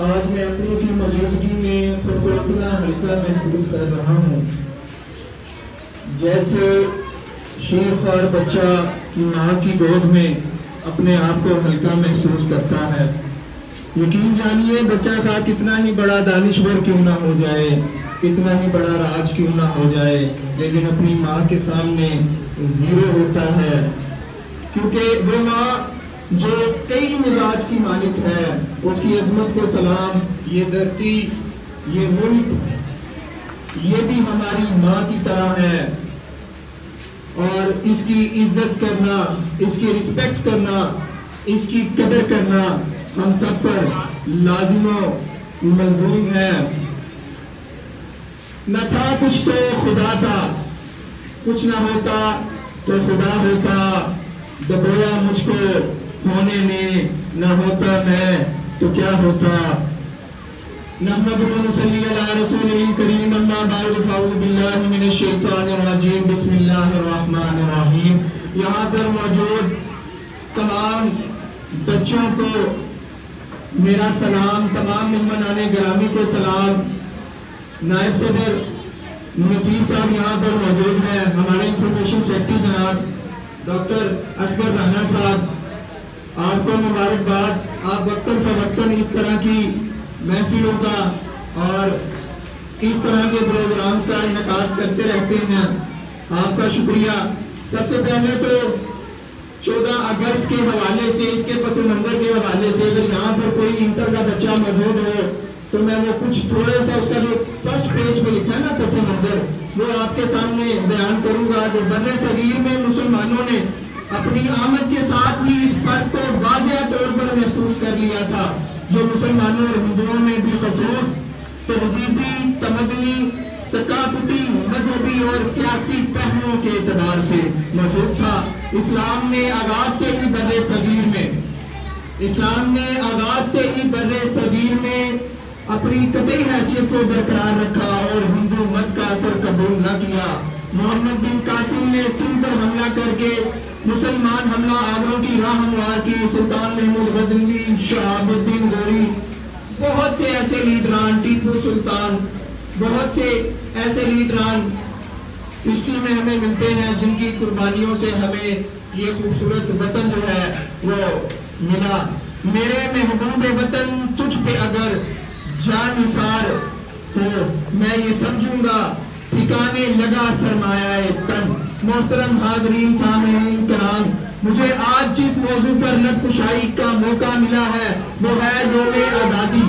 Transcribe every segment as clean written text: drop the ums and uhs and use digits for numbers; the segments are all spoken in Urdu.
آج میں اپنی کی موجودگی میں خود کو اتنا ہلکا محسوس کر رہا ہوں جیسے شیر خوار بچہ ماں کی گود میں اپنے آپ کو ہلکا محسوس کرتا ہے۔ یقین جانیے بچہ کا کتنا ہی بڑا دانشور کیوں نہ ہو جائے، کتنا ہی بڑا راج کیوں نہ ہو جائے، لیکن اپنی ماں کے سامنے زیرو ہوتا ہے، کیونکہ وہ ماں جو کئی مزاج کی مالک ہے، اس کی عظمت کو سلام۔ یہ دھرتی، یہ ملک، یہ بھی ہماری ماں کی طرح ہے، اور اس کی عزت کرنا، اس کی رسپیکٹ کرنا، اس کی قدر کرنا ہم سب پر لازم و ملزوم ہے۔ نہ تھا کچھ تو خدا تھا، کچھ نہ ہوتا تو خدا ہوتا، دبویا مجھ کو ہونے نے، نہ ہوتا میں تو کیا ہوتا۔ نحمدہ و نصلی علی رسولہ الکریم، اما بعد، فاعوذ باللہ من الشیطان الرجیم، بسم اللہ الرحمن الرحیم۔ یہاں پر موجود تمام بچوں کو میرا سلام، تمام مہمانان گرامی کو سلام۔ نائب صدر نصیر صاحب یہاں پر موجود ہیں، ہمارے انفارمیشن سیکرٹری جناب ڈاکٹر اصغر رانا صاحب، آپ کو مبارکباد۔ آپ وقتاً فوقتاً اس طرح کی محفلوں کا اور اس طرح کے پروگرامز کا انعقاد کرتے رہتے ہیں، آپ کا شکریہ۔ سب سے پہلے تو 14 اگست کے حوالے سے، اس کے پس منظر کے حوالے سے، اگر یہاں پر کوئی انٹر کا بچہ موجود ہو تو میں وہ کچھ تھوڑا سا اس کا جو فرسٹ پیج پہ لکھا ہے نا پس منظر، وہ آپ کے سامنے بیان کروں گا کہ بر صغیر میں مسلمانوں نے اپنی آمد کے ساتھ ہی اس فرق کو واضح طور پر محسوس کر لیا تھا، جو مسلمانوں اور ہندوؤں میں بالخصوص تہذیبی، تمدنی، ثقافتی، مذہبی اور سیاسی پہلوؤں کے اعتبار سے موجود تھا۔ اسلام نے آغاز سے ہی بر صغیر میں اپنی قطعی حیثیت کو برقرار رکھا اور ہندو مت کا اثر قبول نہ کیا۔ محمد بن قاسم نے سندھ پر حملہ کر کے مسلمان حملہ آوروں کی راہ ہموار کی۔ سلطان محمود غزنوی، شہاب الدین غوری، بہت سے ایسے لیڈران، ٹیپو سلطان، بہت سے ایسے لیڈران ہسٹری میں ہمیں ملتے ہیں جن کی قربانیوں سے ہمیں یہ خوبصورت وطن جو ہے وہ ملا۔ میرے محبوب وطن تجھ پہ اگر جان نثار ہو، میں یہ سمجھوں گا ٹھکانے لگا سرمایہ تن۔ محترم حاضرین، سامعین کرام، مجھے آج جس موضوع پر نظر کشائی کا موقع ملا ہے وہ ہے یوم آزادی۔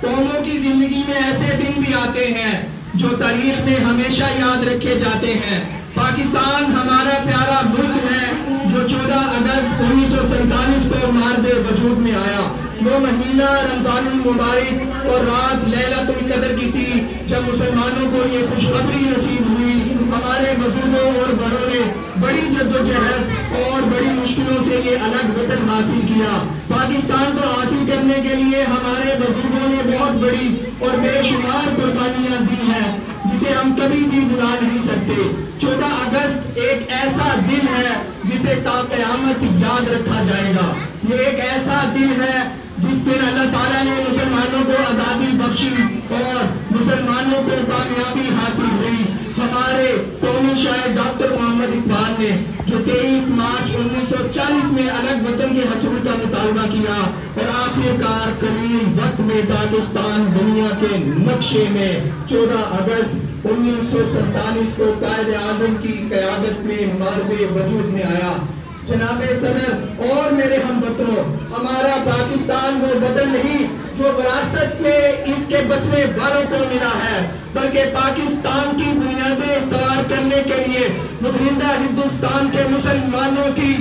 قوموں کی زندگی میں ایسے دن بھی آتے ہیں جو تاریخ میں ہمیشہ یاد رکھے جاتے ہیں۔ پاکستان ہمارا پیارا ملک ہے جو 14 اگست 1947 کو مارز وجود میں آیا۔ وہ مہینہ رمضان المبارک اور رات لیلۃ القدر کی تھی جب مسلمانوں کو یہ خوشخبری نصیب ہوئی۔ ہمارے بزرگوں اور بڑوں نے بڑی جدوجہد اور بڑی مشکلوں سے یہ الگ وطن حاصل کیا۔ پاکستان کو حاصل کرنے کے لیے ہمارے بزرگوں نے بہت بڑی اور بے شمار قربانیاں دی ہیں جسے ہم کبھی بھی بھلا نہیں سکتے۔ 14 اگست ایک ایسا دن ہے جسے تا قیامت یاد رکھا جائے گا۔ یہ ایک ایسا دن ہے جس دن اللہ تعالیٰ نے مسلمانوں کو آزادی بخشی اور مسلمانوں کو کامیابی حاصل ہوئی۔ ہمارے قومی شاعر ڈاکٹر محمد اقبال نے جو 23 مارچ 1940 میں الگ وطن کے حصول کا مطالبہ کیا اور آخرکار قریب وقت میں پاکستان دنیا کے نقشے میں 14 اگست 1947 کو قائد اعظم کی قیادت میں مارز وجود میں آیا۔ جناب صدر اور میرے ہم وطنوں، ہمارا پاکستان وہ وطن نہیں جو وراثت میں اس کے بسنے والوں کو ملا ہے، بلکہ پاکستان کی بنیادیں استوار کرنے کے لیے متحدہ ہندوستان کے مسلمانوں کی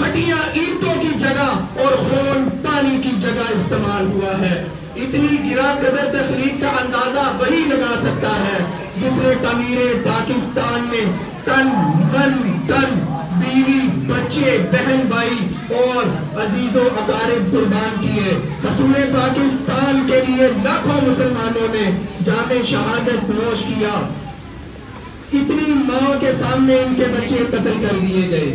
ہڈیاں اینٹوں کی جگہ اور خون پانی کی جگہ استعمال ہوا ہے۔ اتنی گرا قدر تخلیق کا اندازہ وہی لگا سکتا ہے جس نے تعمیر پاکستان میں تن من تن، بیوی، بچے، بہن بھائی اور عزیز و اقارب قربان کیے۔ حصول پاکستان کے لیے لاکھوں مسلمانوں نے جام شہادت نوش کیا۔ کتنی ماں کے سامنے ان کے بچے قتل کر دیے گئے،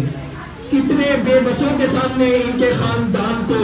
کتنے بے بسوں کے سامنے ان کے خاندان کو